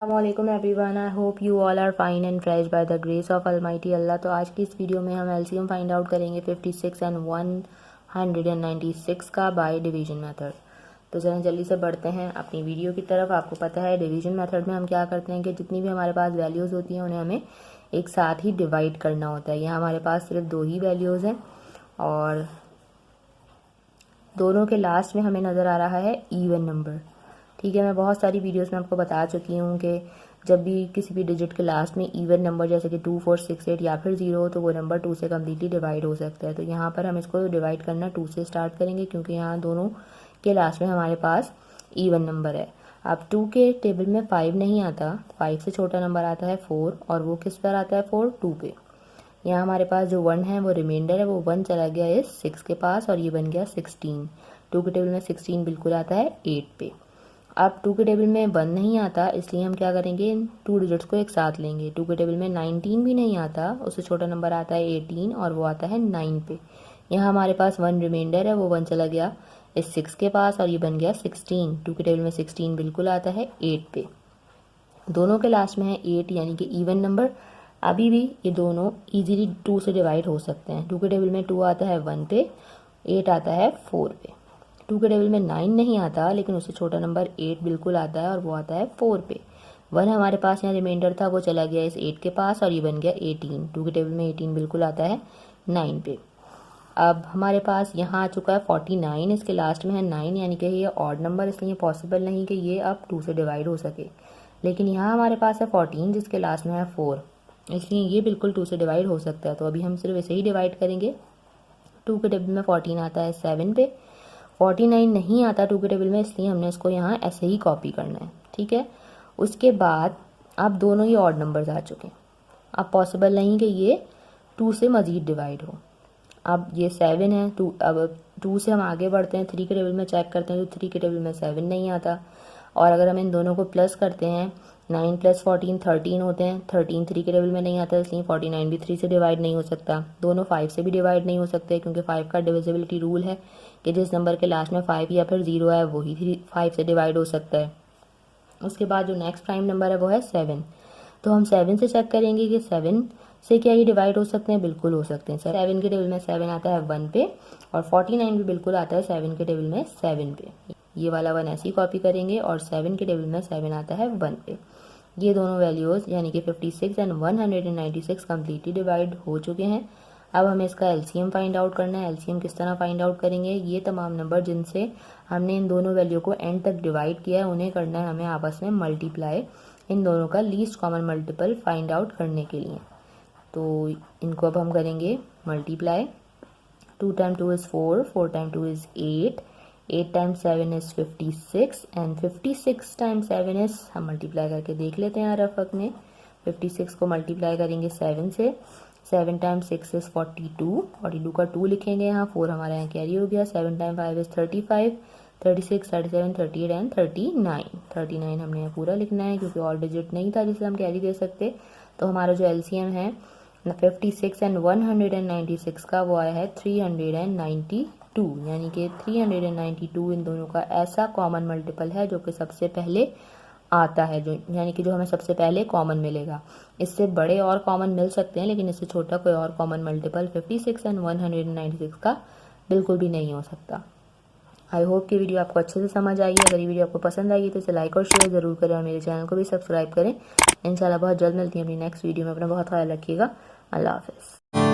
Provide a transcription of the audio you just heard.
अस्सलामुअलैकुम everyone, I hope you all are fine and fresh by the grace of almighty अल्लाह। तो आज की इस वीडियो में हम एलसीएम फाइंड आउट करेंगे 56 एंड 196 का बाय डिवीजन मेथड। तो चलें जल्दी से बढ़ते हैं अपनी वीडियो की तरफ। आपको पता है डिवीजन मेथड में हम क्या करते हैं कि जितनी भी हमारे पास वैल्यूज़ होती हैं उन्हें हमें एक साथ ही डिवाइड करना होता है। यहाँ हमारे पास सिर्फ दो ही वैल्यूज़ हैं और दोनों के लास्ट में हमें नज़र आ रहा है इवन नंबर। ठीक है, मैं बहुत सारी वीडियोस में आपको बता चुकी हूँ कि जब भी किसी भी डिजिट के लास्ट में इवन नंबर जैसे कि 2, 4, 6, 8 या फिर 0 हो तो वो नंबर 2 से कम्प्लीटली डिवाइड हो सकता है। तो यहाँ पर हम इसको डिवाइड करना 2 से स्टार्ट करेंगे क्योंकि यहाँ दोनों के लास्ट में हमारे पास इवन नंबर है। अब 2 के टेबल में 5 नहीं आता, 5 से छोटा नंबर आता है 4 और वो किस पर आता है 4, 2 पे। यहाँ हमारे पास जो 1 है वो रिमाइंडर है, वो 1 चला गया इस 6 के पास और ये बन गया 16। 2 के टेबल में 16 बिल्कुल आता है 8 पे। अब 2 के टेबल में 1 नहीं आता, इसलिए हम क्या करेंगे, इन 2 डिजिट्स को एक साथ लेंगे। 2 के टेबल में 19 भी नहीं आता, उससे छोटा नंबर आता है 18 और वो आता है 9 पे। यहाँ हमारे पास 1 रिमाइंडर है, वो 1 चला गया इस 6 के पास और ये बन गया 16। 2 के टेबल में 16 बिल्कुल आता है 8 पे। दोनों के लास्ट में है 8 यानी कि इवन नंबर। अभी भी ये दोनों इजीली 2 से डिवाइड हो सकते हैं। 2 के टेबल में 2 आता है 1 पे, 8 आता है 4 पे। 2 के टेबल में 9 नहीं आता लेकिन उससे छोटा नंबर 8 बिल्कुल आता है और वो आता है 4 पे। 1 हमारे पास यहाँ रिमाइंडर था, वो चला गया इस 8 के पास और ये बन गया 18। 2 के टेबल में 18 बिल्कुल आता है 9 पे। अब हमारे पास यहाँ आ चुका है 49, इसके लास्ट में है 9 यानी कि ये ऑड नंबर, इसलिए पॉसिबल नहीं कि ये अब 2 से डिवाइड हो सके। लेकिन यहाँ हमारे पास है 14 जिसके लास्ट में है 4, इसलिए ये बिल्कुल 2 से डिवाइड हो सकता है। तो अभी हम सिर्फ इसे ही डिवाइड करेंगे। 2 के टेबल में 14 आता है 7 पे, 49 नहीं आता 2 के टेबल में, इसलिए हमने इसको यहाँ ऐसे ही कॉपी करना है। ठीक है, उसके बाद अब दोनों ही ऑड नंबर्स आ चुके हैं। अब पॉसिबल नहीं कि ये 2 से मज़ीद डिवाइड हो। अब ये 7 है, अब 2 से हम आगे बढ़ते हैं, 3 के टेबल में चेक करते हैं तो 3 के टेबल में 7 नहीं आता। और अगर हम इन दोनों को प्लस करते हैं, 9 + 14 13 होते हैं। 13 3 के टेबल में नहीं आता, इसलिए 49 भी 3 से डिवाइड नहीं हो सकता। दोनों 5 से भी डिवाइड नहीं हो सकते क्योंकि 5 का डिविजिबिलिटी रूल है कि जिस नंबर के लास्ट में 5 या फिर 0 है वही 5 से डिवाइड हो सकता है। उसके बाद जो नेक्स्ट प्राइम नंबर है वो है 7। तो हम 7 से चेक करेंगे कि 7 से क्या ये डिवाइड हो सकते हैं, बिल्कुल हो सकते हैं। 7 के टेबल में 7 आता है 1 पे और 49 भी बिल्कुल आता है 7 के टेबल में 7 पे। ये वाला 1 ऐसे ही कॉपी करेंगे और 7 के टेबल में 7 आता है 1 पे। ये दोनों वैल्यूज़ यानी कि 56 एंड 196 कम्प्लीटली डिवाइड हो चुके हैं। अब हमें इसका एलसीएम फाइंड आउट करना है। एलसीएम किस तरह फाइंड आउट करेंगे, ये तमाम नंबर जिनसे हमने इन दोनों वैल्यू को एंड तक डिवाइड किया है उन्हें करना है हमें आपस में मल्टीप्लाई, इन दोनों का least common multiple find out करने के लिए। तो इनको अब हम करेंगे मल्टीप्लाई। 2 × 2 = 4, 4 × 2 = 8, 8 × 7 = 56 एंड 56 × 7 is, हम मल्टीप्लाई करके देख लेते हैं रफक में। 56 को मल्टीप्लाई करेंगे 7 से, 7 × 6 = 42, 42 का 2 लिखेंगे यहाँ, 4 हमारे यहाँ कैरी हो गया। 7 × 5 = 35, 36, 37, 38 एंड 39। 39 हमने यहाँ पूरा लिखना है क्योंकि और डिजिट नहीं था जिसे हम कैरी दे सकते। तो हमारा जो एलसीएम है 56 एंड 196 का वो आया है 392, यानी कि 392 इन दोनों का ऐसा कॉमन मल्टीपल है जो कि सबसे पहले आता है, जो यानी कि जो हमें सबसे पहले कॉमन मिलेगा। इससे बड़े और कॉमन मिल सकते हैं लेकिन इससे छोटा कोई और कॉमन मल्टीपल 56 एंड 196 का बिल्कुल भी नहीं हो सकता। आई होप कि वीडियो आपको अच्छे से समझ आई है। अगर ये वीडियो आपको पसंद आई तो इसे लाइक और शेयर ज़रूर करें और मेरे चैनल को भी सब्सक्राइब करें। इंशाल्लाह बहुत जल्द मिलती है अपनी नेक्स्ट वीडियो में। अपना बहुत ख्याल रखिएगा। अल्लाह हाफ़िज़।